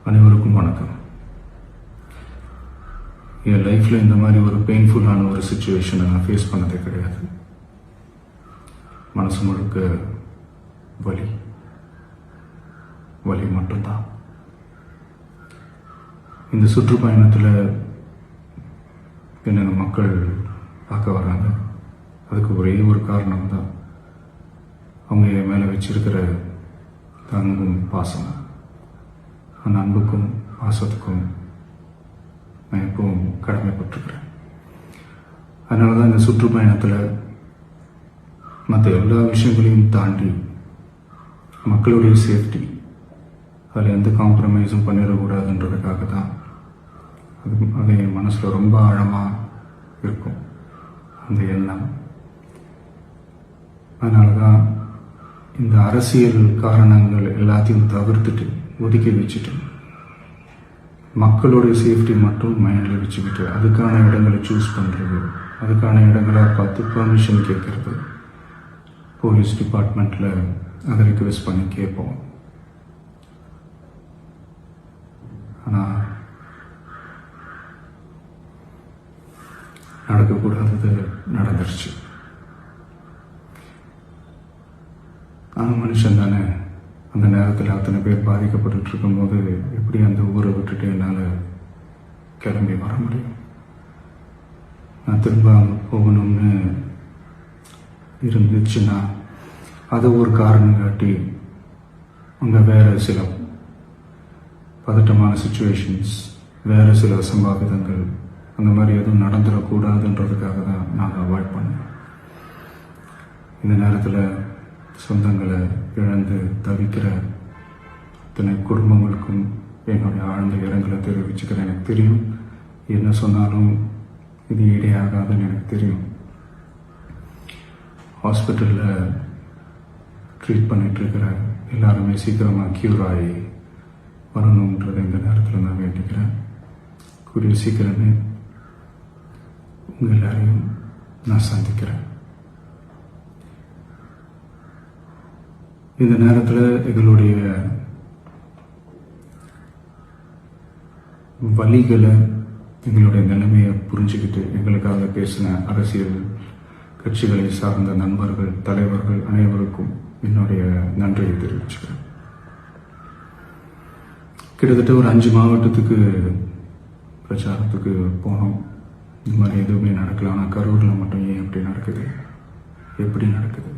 அனைவருக்கும் வணக்கம். என் லைஃப்பில் இந்த மாதிரி ஒரு பெயின்ஃபுல்லான ஒரு சுச்சுவேஷனை நான் ஃபேஸ் பண்ணதே கிடையாது. மனசு முழுக்க வலி வலி மட்டும்தான். இந்த சுற்றுப்பயணத்தில் என்னென்ன மக்கள் பார்க்க வராங்க, அதுக்கு ஒரே ஒரு காரணம் தான், அவங்க என் மேலே வச்சிருக்கிற அன்பும் பாசம். அந்த அன்புக்கும் பாசத்துக்கும் நான் எப்பவும் கடமைப்பட்டிருக்கிறேன். அதனால தான் இந்த சுற்றுப்பயணத்தில் மற்ற எல்லா விஷயங்களையும் தாண்டி மக்களுடைய சேஃப்டி, அதில் எந்த காம்ப்ரமைஸும் பண்ணிடக்கூடாதுன்றதுக்காக தான் அது என் மனசில் ரொம்ப ஆழமாக இருக்கும் அந்த எண்ணம். அதனால தான் இந்த அரசியல் காரணங்கள் எல்லாத்தையும் தவிர்த்துட்டு ஒதுக்கி வச்சுட்டு மக்களுடைய சேஃப்டி மட்டும் மைண்டில் வச்சுக்கிட்டு அதுக்கான இடங்களை சூஸ் பண்ணுறது, அதுக்கான இடங்களை பார்த்து பெர்மிஷன் கேட்கறது, போலீஸ் டிபார்ட்மெண்ட்டில் அதை ரிக்வெஸ்ட் பண்ணி கேட்போம். ஆனால் நடக்கக்கூடாதது நடந்துருச்சு. ஆனால் மனுஷன் தானே, அந்த நேரத்தில் அத்தனை பேர் பாதிக்கப்பட்டு இருக்கும்போது எப்படி அந்த ஊரை விட்டுட்டு என்னால் கிளம்பி வர முடியும்? நான் திரும்ப அங்கே போகணும்னு இருந்துச்சுன்னா அதை ஒரு காரணம் காட்டி அங்கே வேறு சில பதட்டமான சுச்சுவேஷன்ஸ், வேறு சில சம்பாவிதங்கள், அந்த மாதிரி எதுவும் நடந்துடக்கூடாதுன்றதுக்காக தான் நான் அவாய்ட் பண்ணேன். இந்த நேரத்தில் சொந்தங்களை இழந்து தவிக்கிற அத்தனை குடும்பங்களுக்கும் என்னுடைய ஆழ்ந்த இரங்கலை தெரிவிச்சுக்கிறேன். எனக்கு தெரியும், என்ன சொன்னாலும் இது ஈடையாகாதுன்னு எனக்கு தெரியும். ஹாஸ்பிட்டலில் ட்ரீட் பண்ணிகிட்ருக்கிற எல்லாருமே சீக்கிரமாக க்யூர் ஆகி வரணுன்றதை இந்த நேரத்தில் நான் வேண்டிக்கிறேன். கூடிய சீக்கிரமே உங்கள் எல்லாரையும் நான் சந்திக்கிறேன். இந்த நேரத்தில் எங்களுடைய வலிகளை, எங்களுடைய நிலைமையை புரிஞ்சுக்கிட்டு எங்களுக்காக பேசின அரசியல் கட்சிகளை சார்ந்த நண்பர்கள், தலைவர்கள் அனைவருக்கும் என்னுடைய நன்றியை தெரிவிச்சுக்கிறேன். கிட்டத்தட்ட ஒரு 5 மாவட்டத்துக்கு பிரச்சாரத்துக்கு போனோம். இந்த மாதிரி எதுவுமே நடக்கல. ஆனால் கரூரில் மட்டும் ஏன் எப்படி நடக்குது, எப்படி நடக்குது?